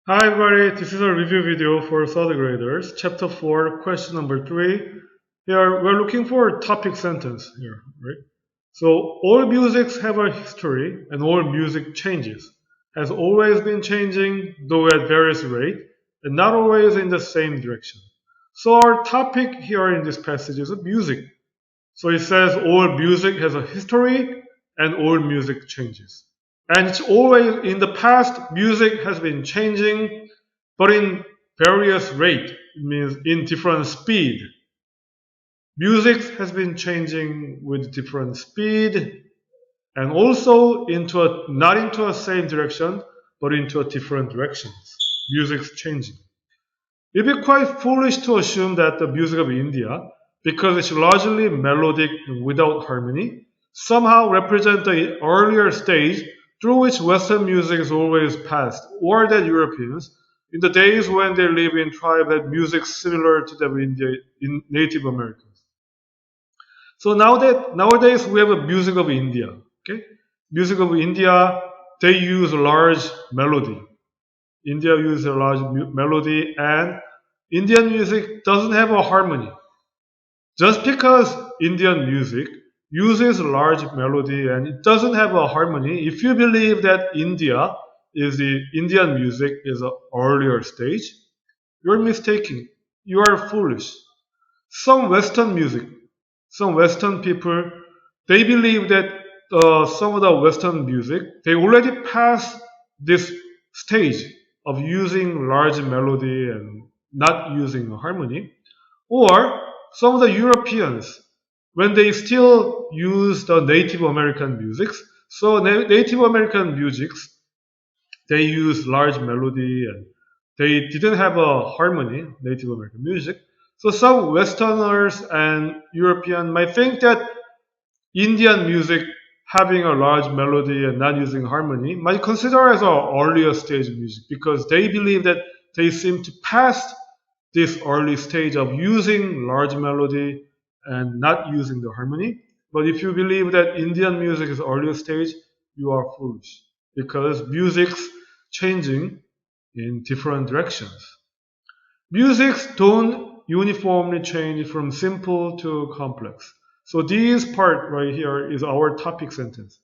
Hi everybody, this is a review video for third graders, chapter 4, question number 3. Here we're looking for a topic sentence here, right? So all musics have a history and all music changes. Has always been changing, though at various rate, and not always in the same direction. So our topic here in this passage is music. So it says all music has a history and all music changes. And it's always in the past, music has been changing, but in various rate. It means in different speed. Music has been changing with different speed and also not into a same direction, but into a different directions. Music's changing. It'd be quite foolish to assume that the music of India, because it's largely melodic and without harmony, somehow represent the earlier stage through which Western music is always passed, or that Europeans, in the days when they live in tribes, had music similar to that of in Native Americans. So nowadays we have a music of India. Okay, music of India, they use large melody. India uses a large melody, and Indian music doesn't have a harmony. Just because Indian music uses large melody and it doesn't have a harmony, if you believe that Indian music is an earlier stage, you're mistaken. You are foolish. Some Western music, some Western people, they believe that some of the Western music, they already passed this stage of using large melody and not using harmony. Or some of the Europeans, when they still use the Native American musics, so Native American musics, they use large melody and they didn't have a harmony, Native American music. So some Westerners and European might think that Indian music having a large melody and not using harmony might consider as an earlier stage of music because they believe that they seem to pass this early stage of using large melody and not using the harmony. But if you believe that Indian music is earlier stage, you are foolish because music's changing in different directions. Musics don't uniformly change from simple to complex. So this part right here is our topic sentence.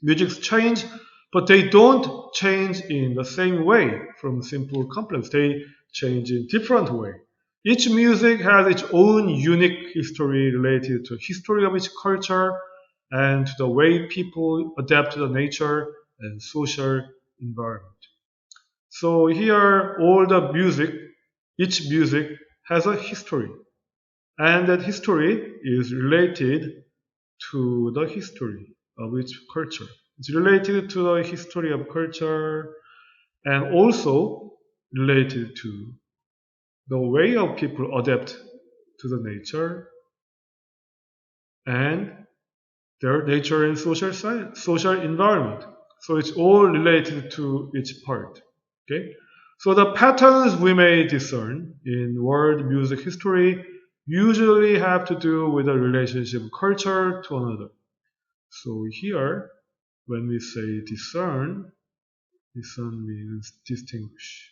Musics change, but they don't change in the same way from simple to complex. They change in different way. Each music has its own unique history related to history of each culture and to the way people adapt to the nature and social environment. So here, each music has a history, and that history is related to the history of each culture. It's related to the history of culture and also related to the way of people adapt to the nature and their nature and social science, social environment. So it's all related to each part. Okay. So the patterns we may discern in world music history usually have to do with the relationship of culture to another. So here, when we say discern, discern means distinguish.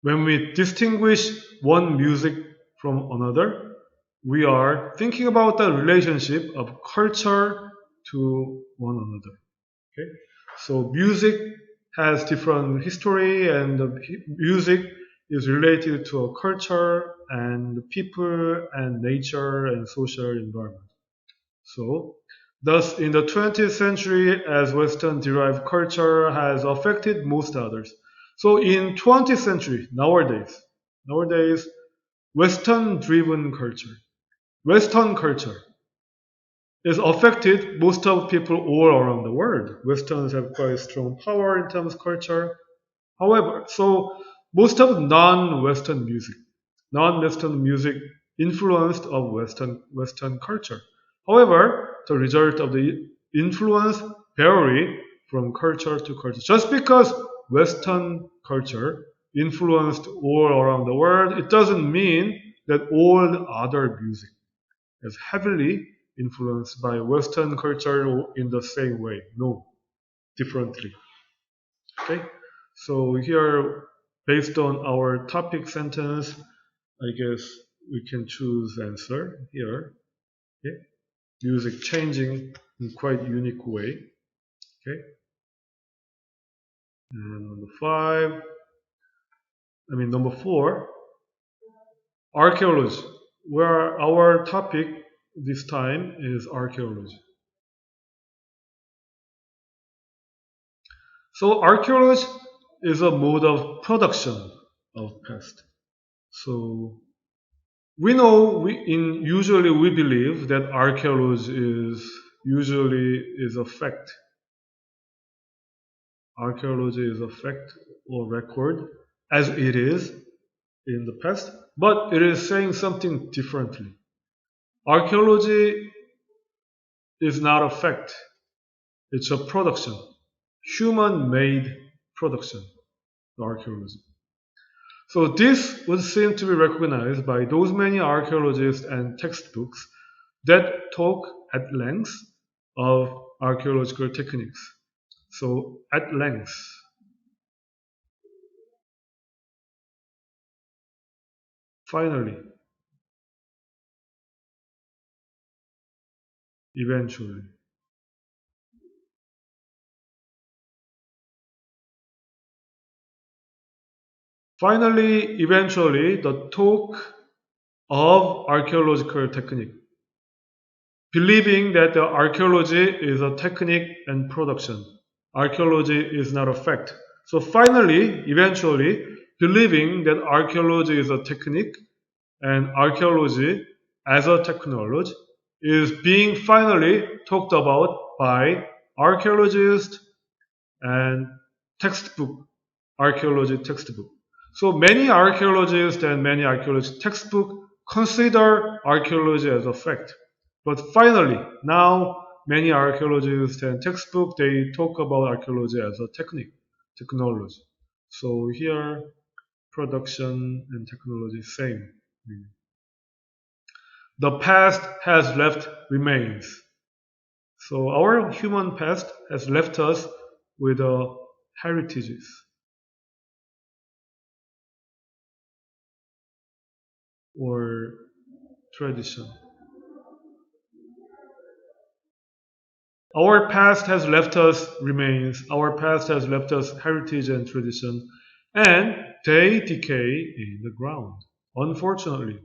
When we distinguish one music from another, we are thinking about the relationship of culture to one another. Okay? So music has different history, and the music is related to a culture and the people and nature and social environment. So, thus, in the 20th century, as Western derived culture has affected most others. So, in 20th century, nowadays, Western driven culture, Western culture is affected most of people all around the world. Westerns have quite strong power in terms of culture. However, so most of non-Western music influenced of Western culture. However, the result of the influence vary from culture to culture. Just because Western culture influenced all around the world, it doesn't mean that all other music is heavily influenced by Western culture in the same way. No, differently. Okay, so here, based on our topic sentence, I guess we can choose answer here. Okay, music changing in quite unique way. Okay, and number 4, archaeology, where our topic this time is archaeology. So archaeology is a mode of production of past. So we know usually we believe that archaeology is a fact. Archaeology is a fact or record as it is in the past, but it is saying something differently. Archaeology is not a fact. It's a production. Human-made production, archaeology. So this would seem to be recognized by those many archaeologists and textbooks that talk at length of archaeological techniques. So at length. Finally, eventually. Finally, eventually, the talk of archaeological technique. Believing that the archaeology is a technique and production. Archaeology is not a fact. So finally, eventually, believing that archaeology is a technique and archaeology as a technology is being finally talked about by archaeologists and archaeology textbook. So many archaeologists and many archaeology textbooks consider archaeology as a fact. But finally, now many archaeologists and textbooks, they talk about archaeology as a technology. So here, production and technology, same. The past has left remains. So our human past has left us with heritages. Or tradition. Our past has left us remains. Our past has left us heritage and tradition, and they decay in the ground. Unfortunately,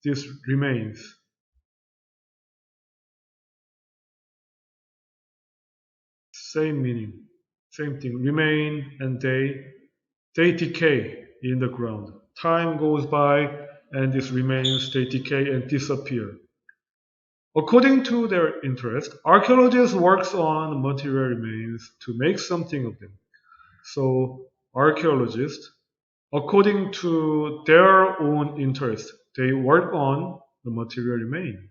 this remains. Same meaning, same thing. Remain and they decay in the ground. Time goes by and this remains, they decay and disappear. According to their interest, archaeologists work on material remains to make something of them. So archaeologists, according to their own interest, they work on the material remains.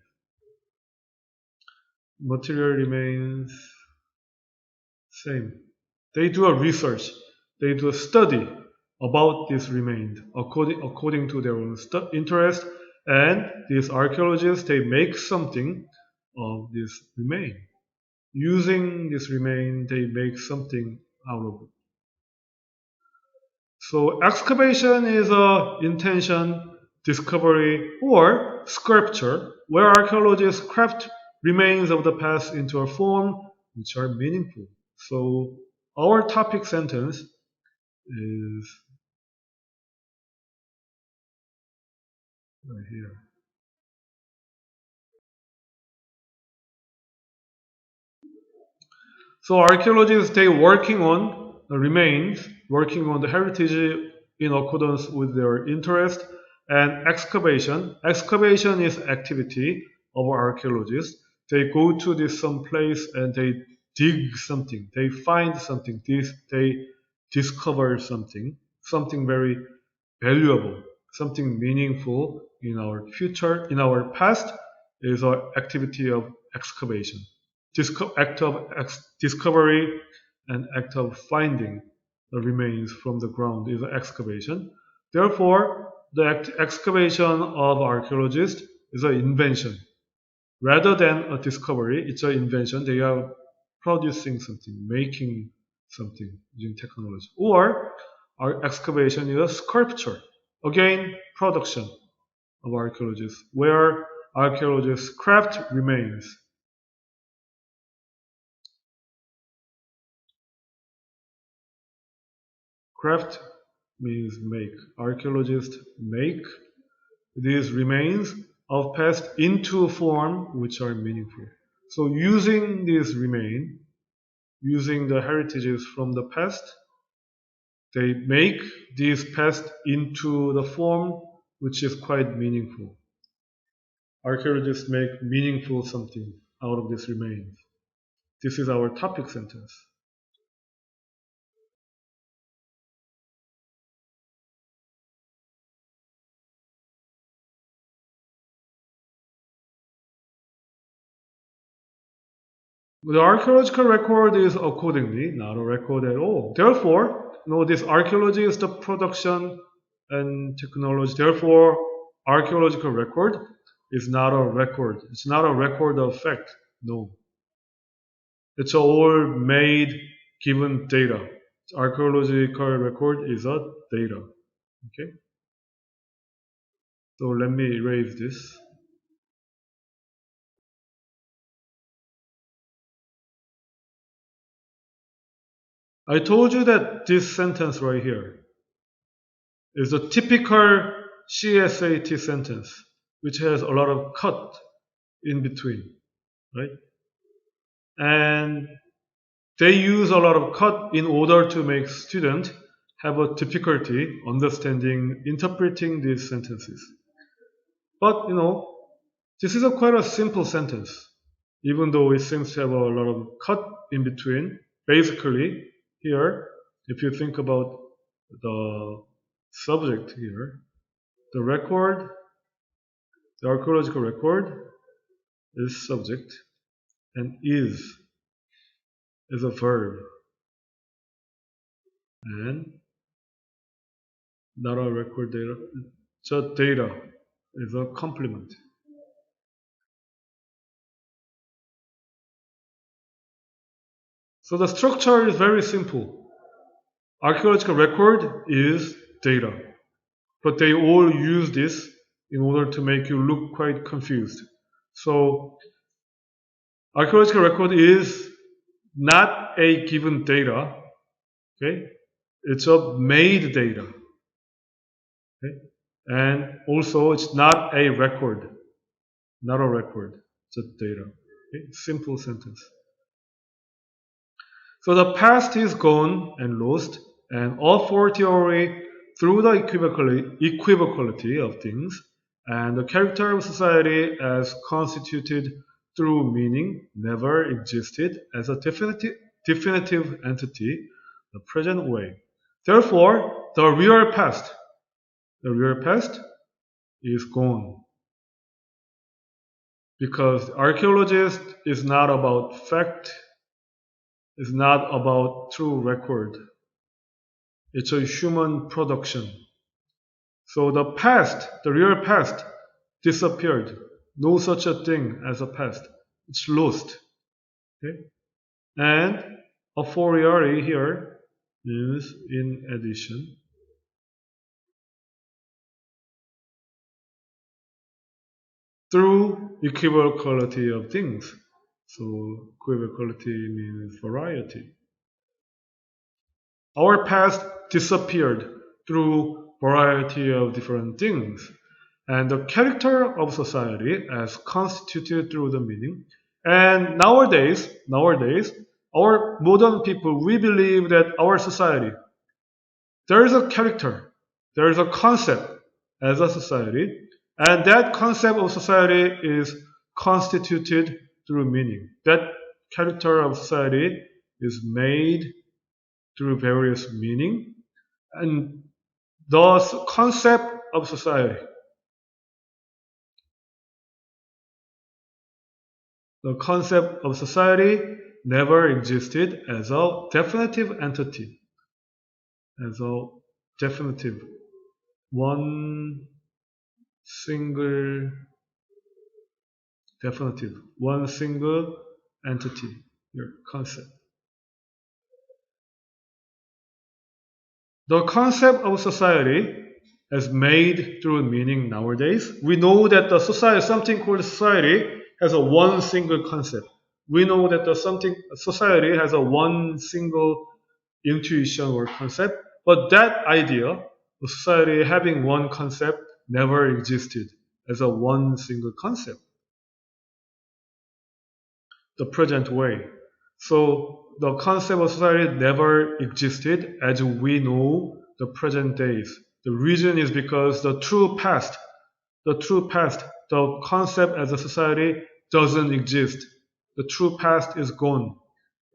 Material remains, same. They do a research, they do a study about this remains according to their own interest, and these archaeologists, they make something of this remain. Using this remain, they make something out of it. So excavation is a intention, discovery, or sculpture where archaeologists craft remains of the past into a form which are meaningful. So our topic sentence is right here. So archaeologists, they working on the remains, working on the heritage in accordance with their interest, and excavation. Excavation is activity of archaeologists. They go to this some place and they dig something. They find something. They discover something very valuable, something meaningful in our future, in our past, is an activity of excavation. Act of discovery and act of finding the remains from the ground is excavation. Therefore, the excavation of archaeologists is an invention. Rather than a discovery, it's an invention. They are producing something, making something using technology. Or our excavation is a sculpture. Again, production of archaeologists, where archaeologists craft remains. Craft means make. Archaeologists make these remains of past into a form which are meaningful. So using these remain, using the heritages from the past, they make these past into the form which is quite meaningful. Archaeologists make meaningful something out of these remains. This is our topic sentence. The archaeological record is accordingly not a record at all. Therefore, this archaeology is the production and technology. Therefore, archaeological record is not a record. It's not a record of fact. No. It's all made given data. Archaeological record is a data. Okay? So let me erase this. I told you that this sentence right here is a typical Ch.4 sentence, which has a lot of cut in between, right? And they use a lot of cut in order to make students have a difficulty understanding, interpreting these sentences. But, this is quite a simple sentence, even though it seems to have a lot of cut in between. Basically, here, if you think about the subject here, the record, the archaeological record is subject, and is a verb, and not a record data. Just data is a complement. So the structure is very simple. Archaeological record is data, but they all use this in order to make you look quite confused. So archaeological record is not a given data, okay? It's a made data, okay? And also it's not a record, it's a data. Okay? Simple sentence. So the past is gone and lost, and all for theory through the equivocality of things, and the character of society as constituted through meaning never existed as a definitive entity, the present way. Therefore, the real past is gone. Because archaeologist is not about fact, is not about true record. It's a human production. So the past, the real past, disappeared. No such a thing as a past. It's lost. Okay? And a fortiori here is in addition. Through equivocality of things. So equivocality means variety. Our past disappeared through variety of different things, and the character of society as constituted through the meaning. And nowadays, our modern people, we believe that our society, there is a character, there is a concept as a society, and that concept of society is constituted through meaning. That character of society is made through various meaning, and thus concept of society. The concept of society never existed as a definitive entity, as a definitive, one single definitive, one single entity, your concept. The concept of society is made through meaning nowadays. We know that the society, something called society, has a one single concept. We know that the society has a one single intuition or concept, but that idea of society having one concept never existed as a one single concept. The present way. So the concept of society never existed as we know the present days. The reason is because the true past, the concept as a society doesn't exist. The true past is gone.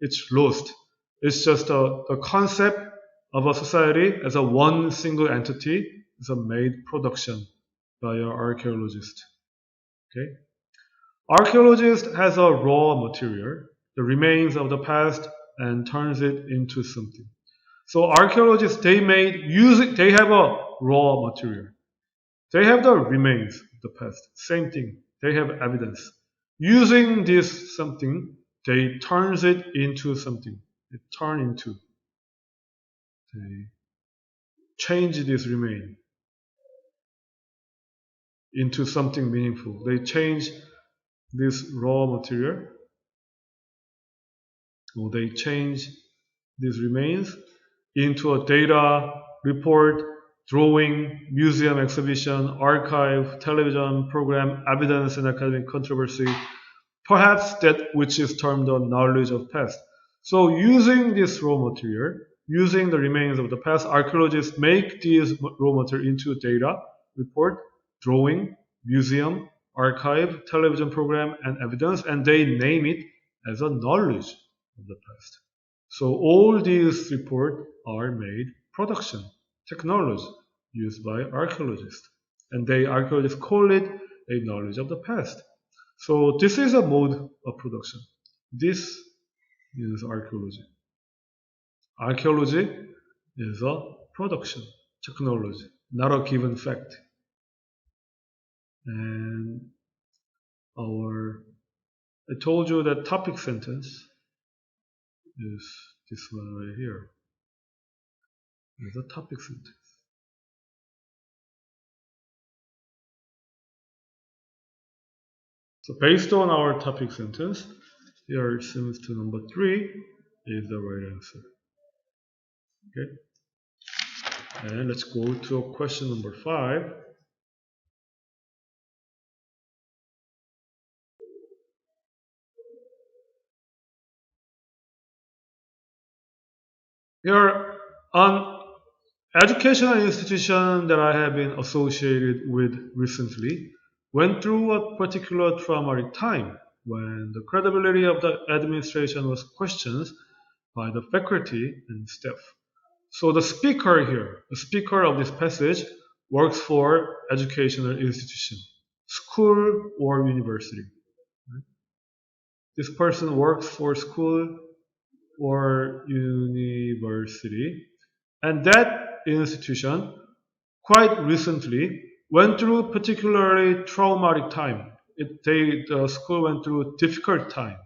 It's lost. It's just the concept of a society as a one single entity is a made production by an archaeologist. Okay? Archaeologist has a raw material, the remains of the past, and turns it into something. So archaeologists they have a raw material. They have the remains of the past. Same thing. They have evidence. Using this something, they turns it into something. They change this remain into something meaningful. They change this raw material, or they change these remains into a data, report, drawing, museum exhibition, archive, television program, evidence and academic controversy, perhaps that which is termed the knowledge of past. So using this raw material, using the remains of the past, archaeologists make these raw material into data, report, drawing, museum, archive, television program, and evidence, and they name it as a knowledge of the past. So all these reports are made production, technology used by archaeologists. And archaeologists call it a knowledge of the past. So this is a mode of production. This is archaeology. Archaeology is a production, technology, not a given fact. And I told you that topic sentence is this one right here. Is a topic sentence. So based on our topic sentence, here it seems to number 3 is the right answer. Okay. And let's go to question number 5. Here, an educational institution that I have been associated with recently went through a particular traumatic time when the credibility of the administration was questioned by the faculty and staff. So the speaker of this passage, works for educational institution, school or university. This person works for school or university, and that institution quite recently went through a particularly traumatic time. The school went through a difficult time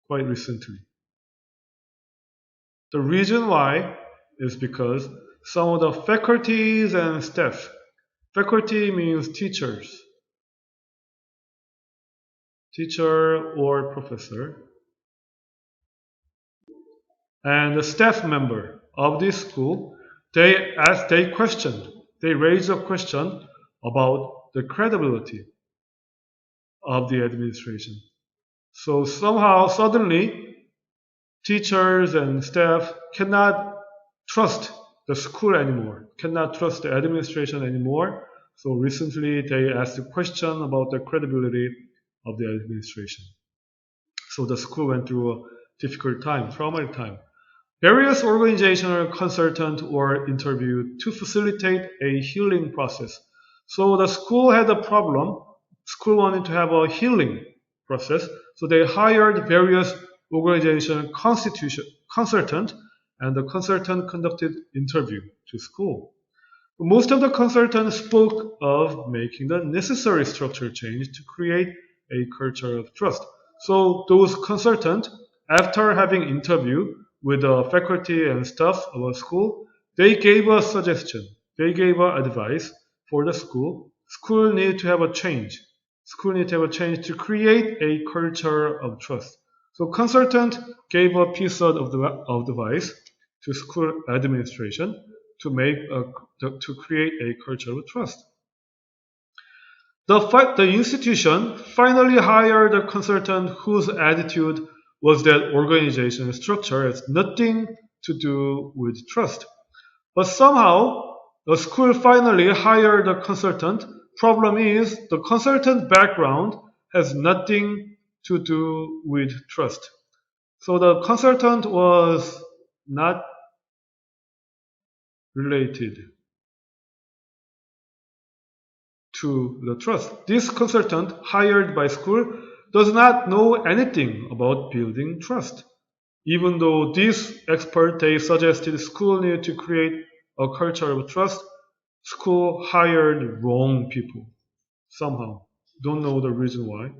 quite recently. The reason why is because some of the faculties and staff, faculty means teachers, teacher or professor, and the staff member of this school, they raised a question about the credibility of the administration. So somehow, suddenly, teachers and staff cannot trust the school anymore, cannot trust the administration anymore. So recently, they asked a question about the credibility of the administration. So the school went through a difficult time, traumatic time. Various organizational consultants were interviewed to facilitate a healing process. So the school had a problem. School wanted to have a healing process. So they hired various organizational consultant, and the consultant conducted interview to school. Most of the consultants spoke of making the necessary structural change to create a culture of trust. So those consultants, after having interview with the faculty and staff of a school, they gave a suggestion. They gave a advice for the school. School need to have a change. School need to have a change to create a culture of trust. So consultant gave a piece of advice to school administration to create a culture of trust. The institution finally hired a consultant whose attitude was that organizational structure has nothing to do with trust. But somehow, the school finally hired a consultant. Problem is, the consultant background has nothing to do with trust. So the consultant was not related to the trust. This consultant hired by school does not know anything about building trust. Even though this expert they suggested school need to create a culture of trust, school hired wrong people somehow. Don't know the reason why.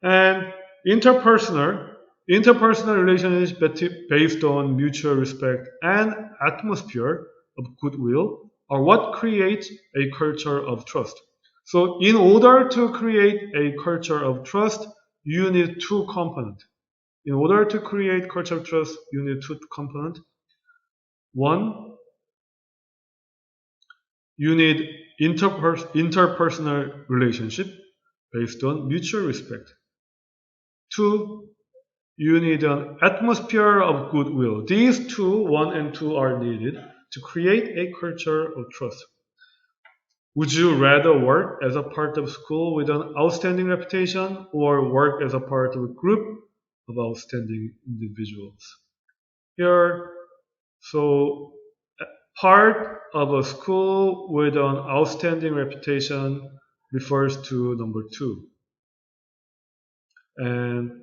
And interpersonal relationships based on mutual respect and atmosphere of goodwill are what creates a culture of trust. So in order to create a culture of trust, you need two components. In order to create culture of trust, you need two components. One, you need interpersonal relationship based on mutual respect. Two, you need an atmosphere of goodwill. These two, one and two, are needed to create a culture of trust. Would you rather work as a part of school with an outstanding reputation or work as a part of a group of outstanding individuals? Here, so part of a school with an outstanding reputation refers to number two. And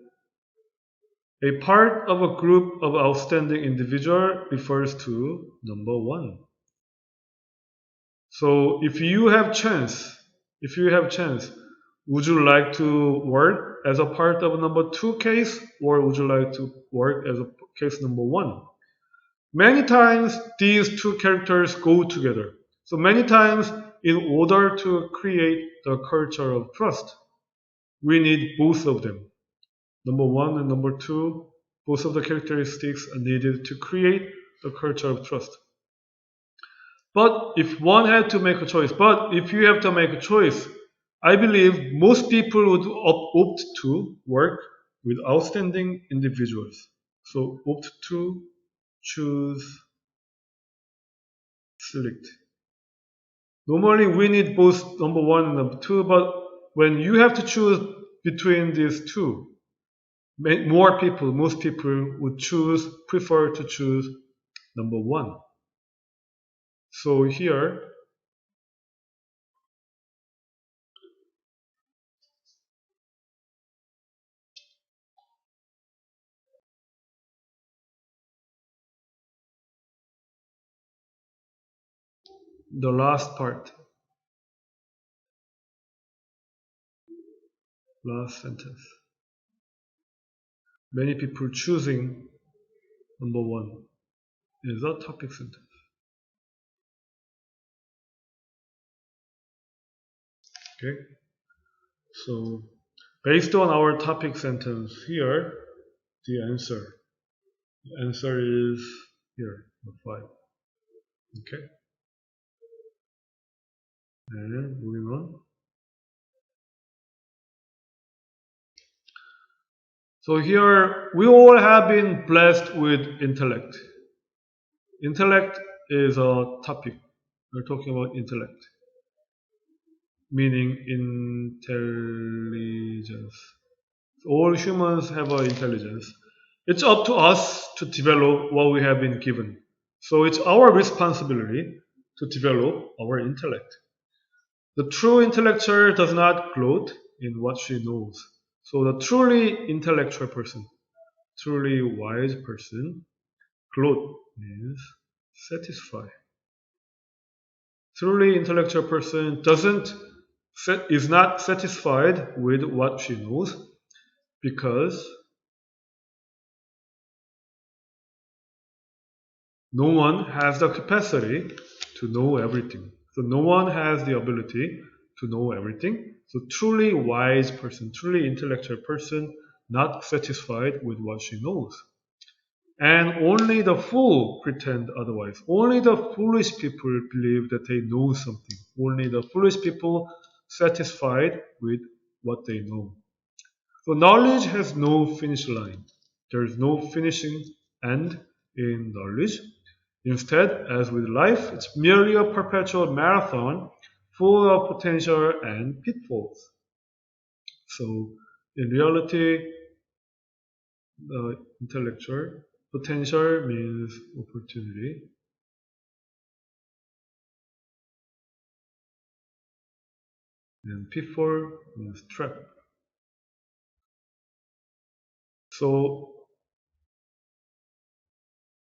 a part of a group of outstanding individual refers to number one. So if you have chance, would you like to work as a part of number two case or would you like to work as a case number one? Many times these two characters go together. So many times in order to create the culture of trust, we need both of them. Number one and number two, both of the characteristics are needed to create the culture of trust. But if one had to make a choice, if you have to make a choice, I believe most people would opt to work with outstanding individuals. So opt to, choose, select. Normally we need both number one and number two, but when you have to choose between these two, most people would prefer to choose number one. So here, the last part, last sentence. Many people choosing number one is a topic sentence. Okay, so based on our topic sentence here, the answer is here, 5. Okay, and moving on. So here we all have been blessed with intellect. Intellect is a topic. We're talking about intellect, meaning intelligence. All humans have an intelligence. It's up to us to develop what we have been given. So it's our responsibility to develop our intellect. The true intellectual does not gloat in what she knows. So the truly intellectual person, truly wise person, gloat means satisfy. Truly intellectual person doesn't is not satisfied with what she knows because no one has the capacity to know everything. So no one has the ability to know everything. So truly wise person, truly intellectual person, not satisfied with what she knows. And only the fool pretend otherwise. Only the foolish people believe that they know something. Only the foolish people satisfied with what they know. So knowledge has no finish line. There is no finishing end in knowledge. Instead, as with life, it's merely a perpetual marathon full of potential and pitfalls. So in reality, intellectual potential means opportunity, and pitfall means trap. So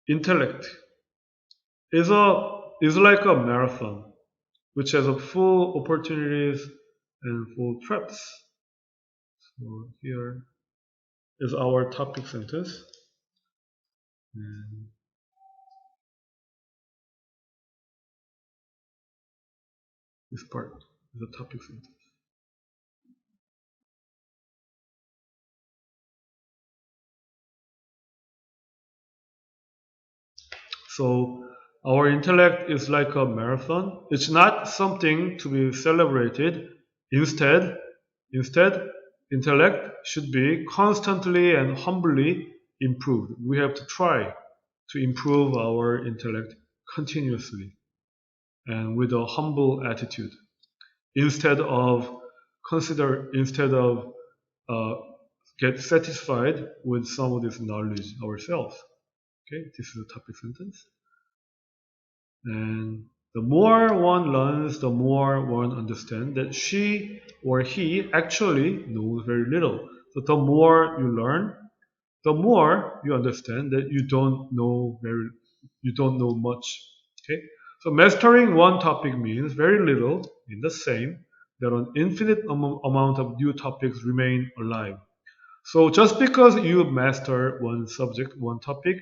intellect is like a marathon, which has a full opportunities and full traps. So here is our topic sentence. And this part is a topic sentence. So our intellect is like a marathon. It's not something to be celebrated. Instead, intellect should be constantly and humbly improved. We have to try to improve our intellect continuously and with a humble attitude. Instead of uh, get satisfied with some of this knowledge ourselves. Okay, this is a topic sentence. And the more one learns, the more one understands that she or he actually knows very little. So the more you learn, the more you understand that you don't know much. Okay? So mastering one topic means very little in the same that an infinite amount of new topics remain alive. So just because you master one subject, one topic,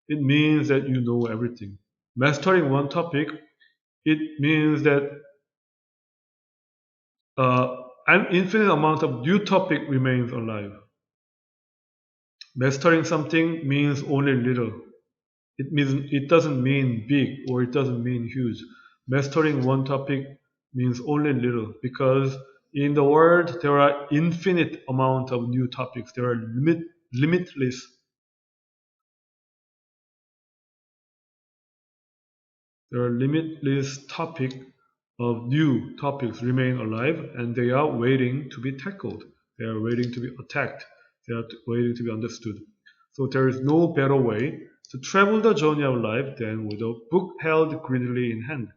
it means that you know everything. Mastering one topic, it means that an infinite amount of new topic remains alive. Mastering something means only little. It doesn't mean big or it doesn't mean huge. Mastering one topic means only little because in the world there are infinite amount of new topics. There are limitless. There are limitless topic of new topics remain alive and they are waiting to be tackled. They are waiting to be attacked. They are waiting to be understood. So there is no better way to travel the journey of life than with a book held greedily in hand.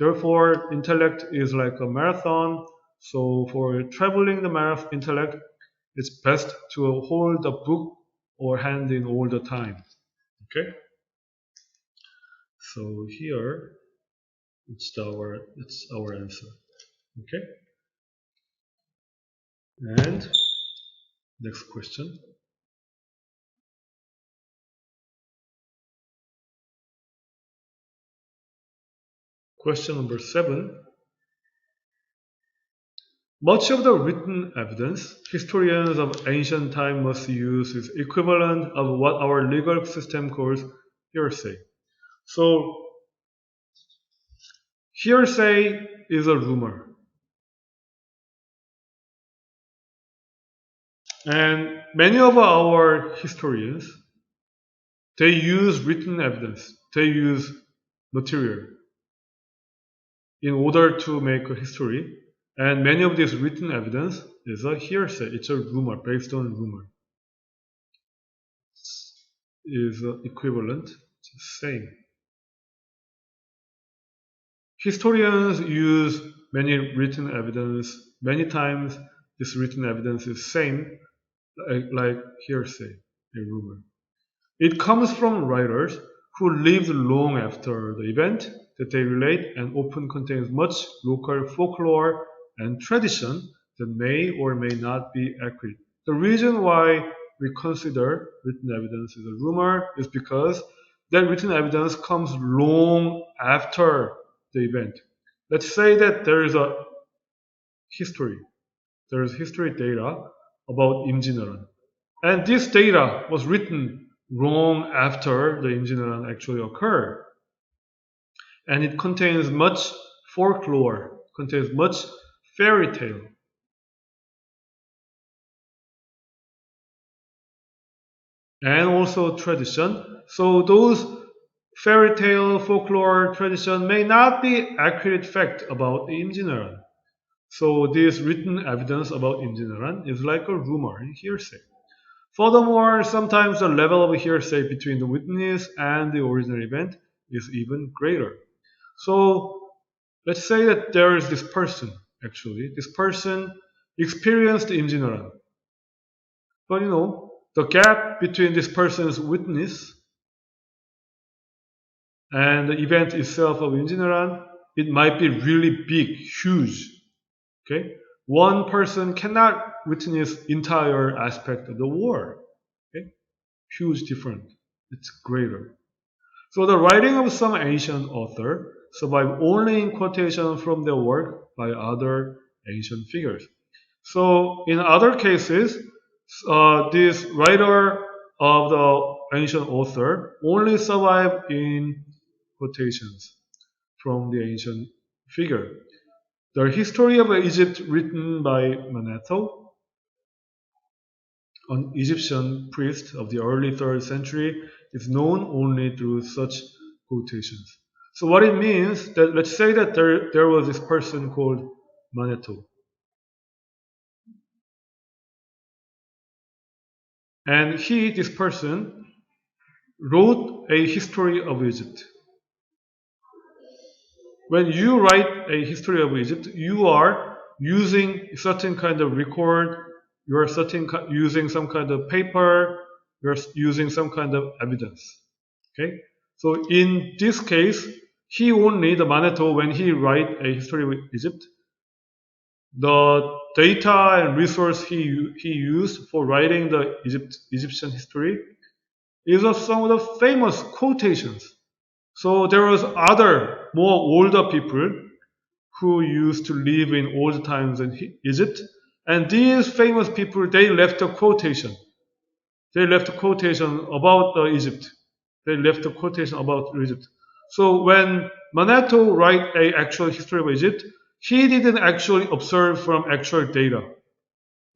Therefore, intellect is like a marathon. So for traveling the intellect, it's best to hold the book or hand in all the time. Okay? So here it's our answer. Okay? And next question. Question number 7. Much of the written evidence historians of ancient time must use is equivalent of what our legal system calls hearsay. So hearsay is a rumor. And many of our historians, they use written evidence. They use material in order to make a history. And many of this written evidence is a hearsay. It's a rumor, based on rumor. Is equivalent, same. Historians use many written evidence. Many times this written evidence is same, like hearsay, a rumor. It comes from writers who lived long after the event that they relate and often contains much local folklore and tradition that may or may not be accurate. The reason why we consider written evidence as a rumor is because that written evidence comes long after the event. Let's say that there is a history. There is history data about 임진왜란. And this data was written long after the 임진왜란 actually occurred. And it contains much folklore, contains much fairy tale. And also tradition. So those fairy tale, folklore, tradition may not be accurate fact about the 임진왜란. So this written evidence about 임진왜란 is like a rumor, hearsay. Furthermore, sometimes the level of hearsay between the witness and the original event is even greater. So let's say that there is this person, actually. This person experienced 임진왜란. But the gap between this person's witness and the event itself of 임진왜란, it might be really big, huge. Okay? One person cannot witness entire aspect of the war. Okay? Huge difference. It's greater. So the writing of some ancient author survive only in quotation from their work by other ancient figures. So in other cases, this writer of the ancient author only survive in quotations from the ancient figure. The history of Egypt written by Manetho, an Egyptian priest of the early 3rd century, is known only through such quotations. So what it means that let's say that there was this person called Manetho. And this person, wrote a history of Egypt. When you write a history of Egypt, you are using certain kind of record, you are using some kind of paper, you are using some kind of evidence. Okay? So in this case, the Manetho, when he write a history of Egypt, the data and resource he used for writing the Egyptian history is of some of the famous quotations. So there was other, more older people who used to live in old times in Egypt, and these famous people, they left a quotation. They left a quotation about Egypt. They left a quotation about Egypt. So when Manetho write a actual history of Egypt, he didn't actually observe from actual data,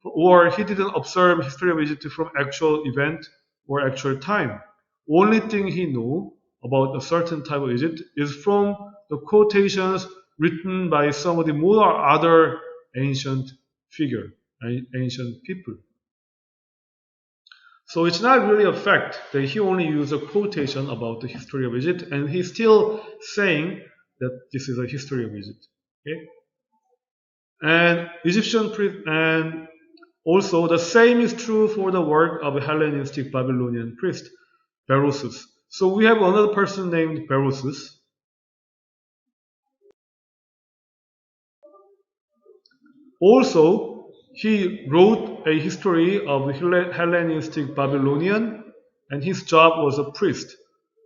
or he didn't observe history of Egypt from actual event or actual time. Only thing he knew about a certain type of Egypt is from the quotations written by some of the more other ancient figure, ancient people. So it's not really a fact that he only used a quotation about the history of Egypt, and he's still saying that this is a history of Egypt. Okay? And and also the same is true for the work of a Hellenistic Babylonian priest, Berosus. So we have another person named Berosus. Also, he wrote a history of Hellenistic Babylonian, and his job was a priest.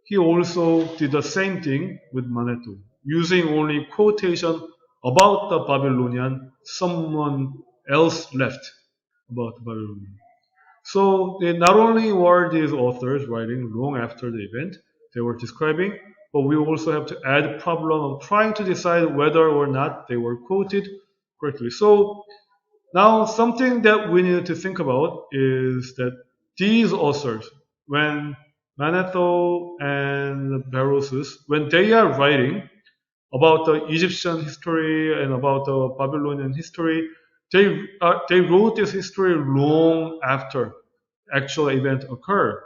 He also did the same thing with Manetho, using only quotation about the Babylonian someone else left about the Babylonian. So not only were these authors writing long after the event they were describing, but we also have to add the problem of trying to decide whether or not they were quoted correctly. So now something that we need to think about is that these authors, when Manetho and Berosus, when they are writing about the Egyptian history and about the Babylonian history, they wrote this history long after actual event occurred.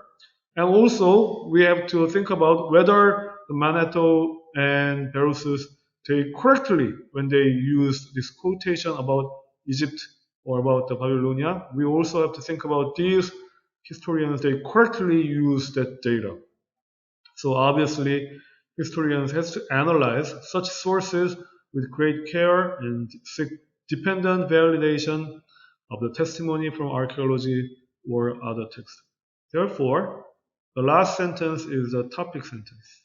And also, we have to think about whether the Manetho and Berosus, they correctly, when they use this quotation about Egypt or about the Babylonia, we also have to think about these historians, they correctly use that data. So obviously, historians have to analyze such sources with great care and seek dependent validation of the testimony from archaeology or other texts. Therefore, the last sentence is a topic sentence.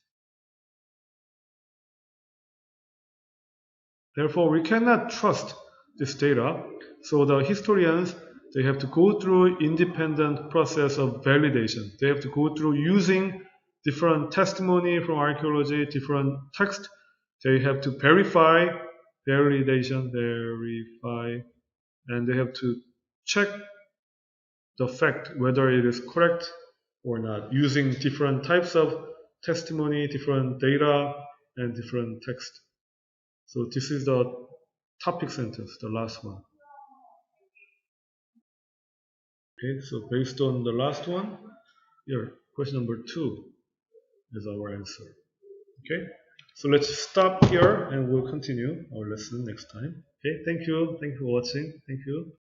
Therefore, we cannot trust this data. So the historians, they have to go through independent process of validation. They have to go through using different testimony from archaeology, different text. They have to verify, and they have to check the fact whether it is correct or not using different types of testimony, different data, and different text. So this is the topic sentence, the last one. Okay, so based on the last one, here, question number 2 is our answer. Okay, so let's stop here and we'll continue our lesson next time. Okay, thank you for watching. Thank you.